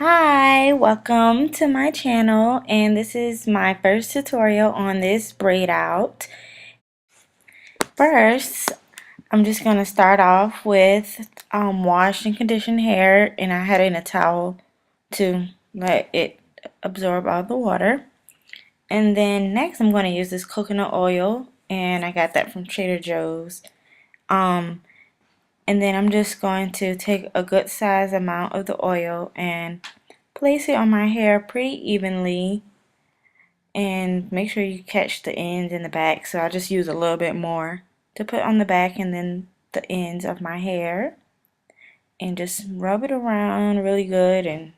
Hi, welcome to my channel, and this is my first tutorial on this braid out. First, I'm just going to start off with wash and condition hair, and I had it in a towel to let it absorb all the water. And then next I'm going to use this coconut oil, and I got that from Trader Joe's. Um, and then I'm just going to take a good size amount of the oil and place it on my hair pretty evenly, and make sure you catch the ends and the back. So I just use a little bit more to put on the back and then the ends of my hair, and just rub it around really good and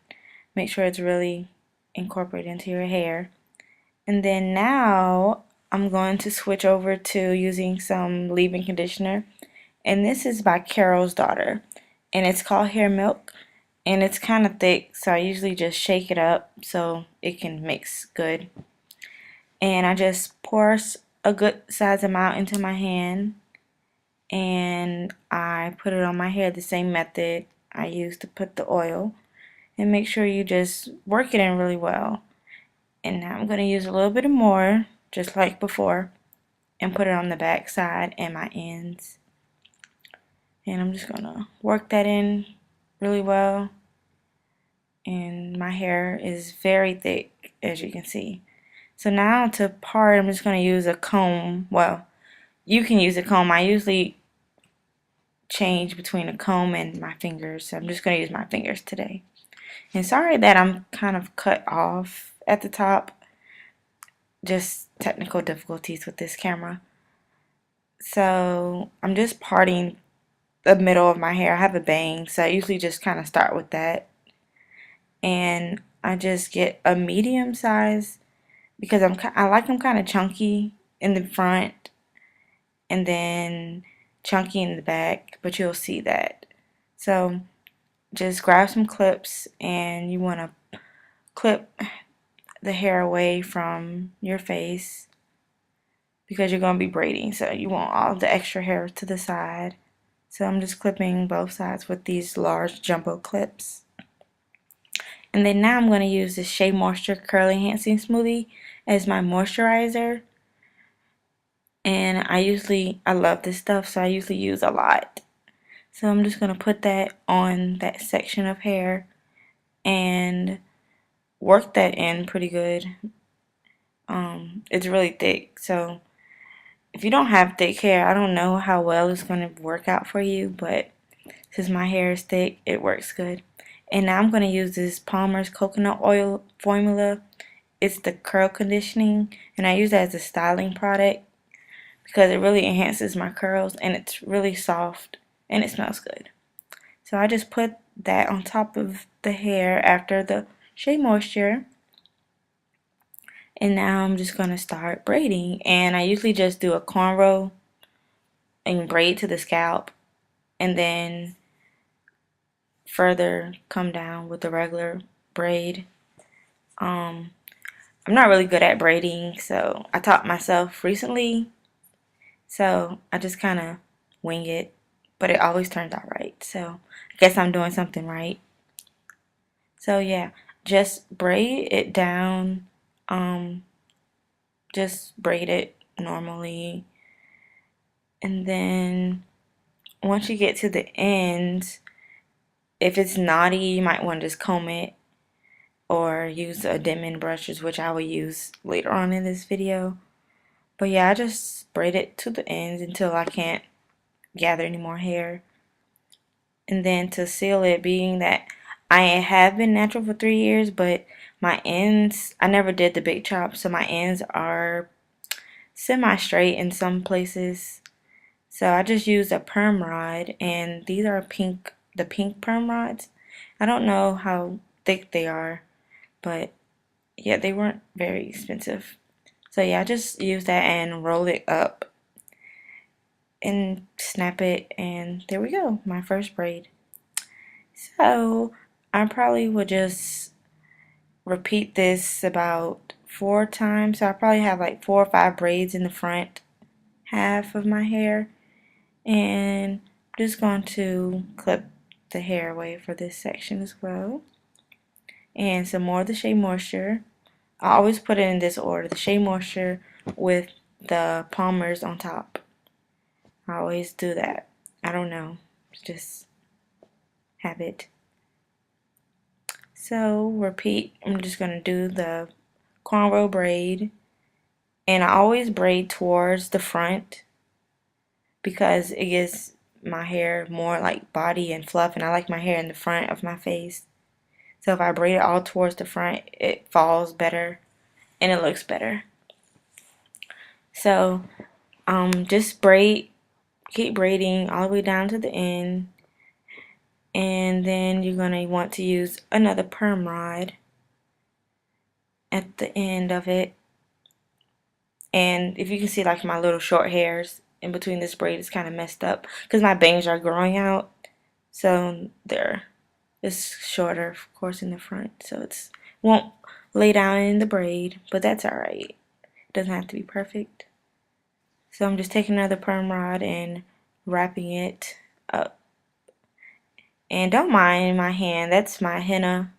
make sure it's really incorporated into your hair. And then now I'm going to switch over to using some leave-in conditioner, and this is by Carol's Daughter, and it's called Hair Milk, and it's kind of thick, so I usually just shake it up so it can mix good. And I just pour a good size amount into my hand, and I put it on my hair the same method I used to put the oil, and make sure you just work it in really well. And now I'm going to use a little bit more, just like before, and put it on the back side and my ends. And I'm just going to work that in really well. And my hair is very thick, as you can see. So now to part, I'm just going to use a comb. Well, you can use a comb. I usually change between a comb and my fingers, so I'm just going to use my fingers today. And sorry that I'm kind of cut off at the top. Just technical difficulties with this camera. So I'm just parting the middle of my hair. I have a bang, so I usually just kind of start with that. And I just get a medium size because I like them kind of chunky in the front and then chunky in the back, but you'll see that. So just grab some clips, and you want to clip the hair away from your face because you're going to be braiding, so you want all the extra hair to the side. So I'm just clipping both sides with these large jumbo clips. And then now I'm going to use this Shea Moisture Curl Enhancing Smoothie as my moisturizer. And I love this stuff, so I usually use a lot. So I'm just going to put that on that section of hair and work that in pretty good. It's really thick, so if you don't have thick hair, I don't know how well it's going to work out for you, but since my hair is thick, it works good. And now I'm going to use this Palmer's coconut oil formula. It's the curl conditioning, and I use that as a styling product because it really enhances my curls, and it's really soft and it smells good. So I just put that on top of the hair after the Shea Moisture. And now I'm just going to start braiding, and I usually just do a cornrow and braid to the scalp, and then further come down with the regular braid. I'm not really good at braiding, so I taught myself recently, so I just kind of wing it, but it always turns out right, so I guess I'm doing something right. So yeah, just braid it down, just braid it normally, and then once you get to the ends, if it's knotty, you might want to just comb it or use a Denman brushes, which I will use later on in this video. But yeah, I just braid it to the ends until I can't gather any more hair. And then to seal it, being that I have been natural for 3 years, but my ends, I never did the big chop, so my ends are semi-straight in some places. So I just used a perm rod, and these are the pink perm rods. I don't know how thick they are, but yeah, they weren't very expensive. So yeah, I just use that and roll it up and snap it, and there we go, my first braid. So I probably would just repeat this about 4 times. So I probably have like 4 or 5 braids in the front half of my hair, and I'm just going to clip the hair away for this section as well. and some more of the Shea Moisture. I always put it in this order, the Shea Moisture with the Palmer's on top. I always do that. I don't know, it's just habit. So repeat, I'm just going to do the cornrow braid, and I always braid towards the front because it gives my hair more like body and fluff, and I like my hair in the front of my face. So if I braid it all towards the front, it falls better and it looks better. So just braid, keep braiding all the way down to the end, and then you're gonna want to use another perm rod at the end of it. And if you can see, like, my little short hairs in between this braid is kind of messed up because my bangs are growing out, so they're it's shorter, of course, in the front, so it's won't lay down in the braid, but that's all right. It doesn't have to be perfect. So I'm just taking another perm rod and wrapping it up. And don't mind my hand, that's my henna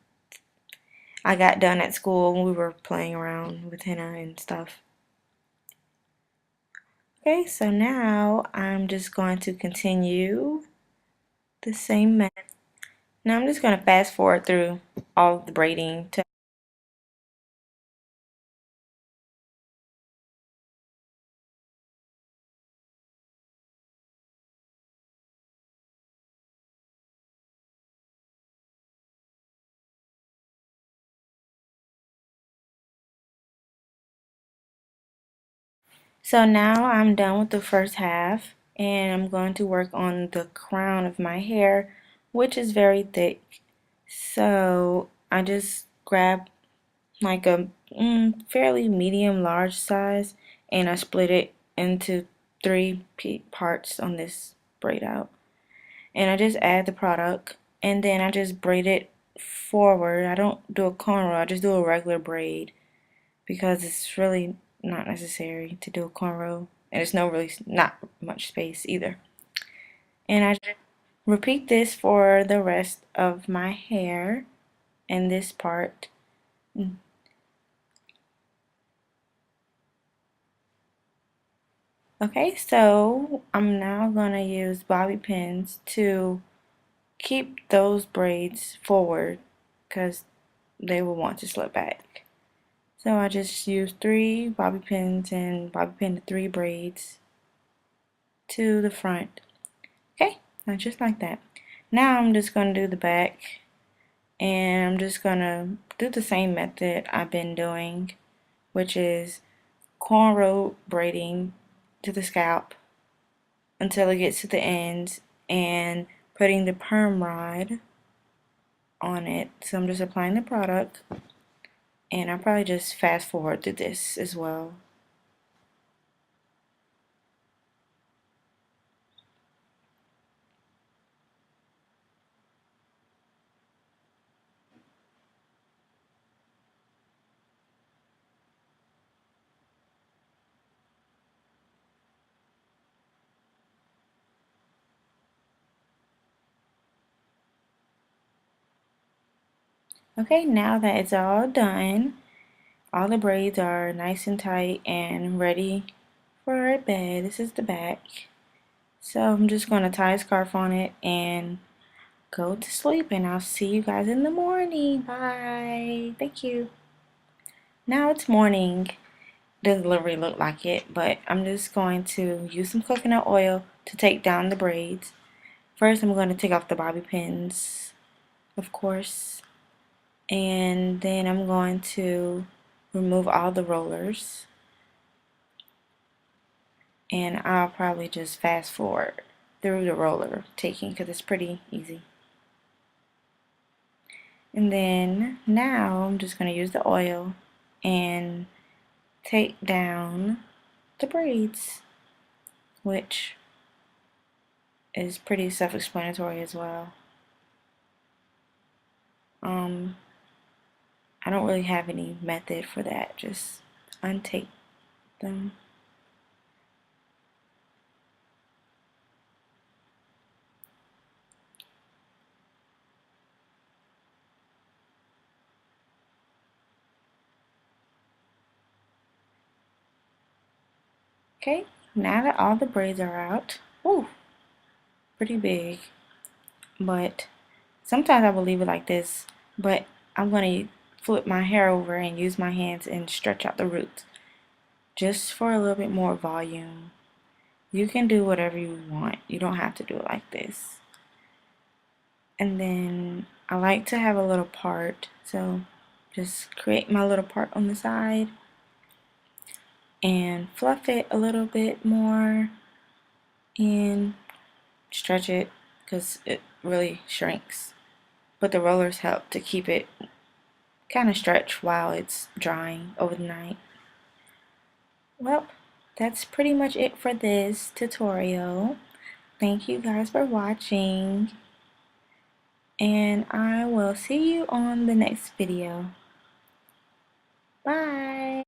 I got done at school when we were playing around with henna and stuff. Okay, so now I'm just going to continue the same method. Now I'm just going to fast forward through all of the braiding to So now I'm done with the first half, and I'm going to work on the crown of my hair, which is very thick. So I just grab like a fairly medium large size, and I split it into three parts on this braid out. And I just add the product, and then I just braid it forward. I don't do a cornrow, I just do a regular braid because it's really not necessary to do a cornrow, and it's not much space either. And I just repeat this for the rest of my hair and this part. Okay, so I'm now gonna use bobby pins to keep those braids forward because they will want to slip back. So I just use three bobby pins and bobby pin the three braids to the front. Okay, now just like that. Now I'm just going to do the back, and I'm just going to do the same method I've been doing, which is cornrow braiding to the scalp until it gets to the ends and putting the perm rod on it. So I'm just applying the product, and I'll probably just fast forward through this as well. Okay, now that it's all done, all the braids are nice and tight and ready for our bed. This is the back. So I'm just going to tie a scarf on it and go to sleep, and I'll see you guys in the morning. Bye. Thank you. Now it's morning. Doesn't really look like it, but I'm just going to use some coconut oil to take down the braids. First, I'm going to take off the bobby pins, of course, and then I'm going to remove all the rollers, and I'll probably just fast forward through the roller taking because it's pretty easy. And then now I'm just going to use the oil and take down the braids, which is pretty self-explanatory as well. Um, I don't really have any method for that, just untake them. Okay, now that all the braids are out, ooh, pretty big, but sometimes I will leave it like this, but I'm going to flip my hair over and use my hands and stretch out the roots just for a little bit more volume. You can do whatever you want. You don't have to do it like this. And then I like to have a little part, so just create my little part on the side and fluff it a little bit more and stretch it because it really shrinks. But the rollers help to keep it kind of stretched while it's drying over the night. Well, that's pretty much it for this tutorial. Thank you guys for watching, and I will see you on the next video. Bye!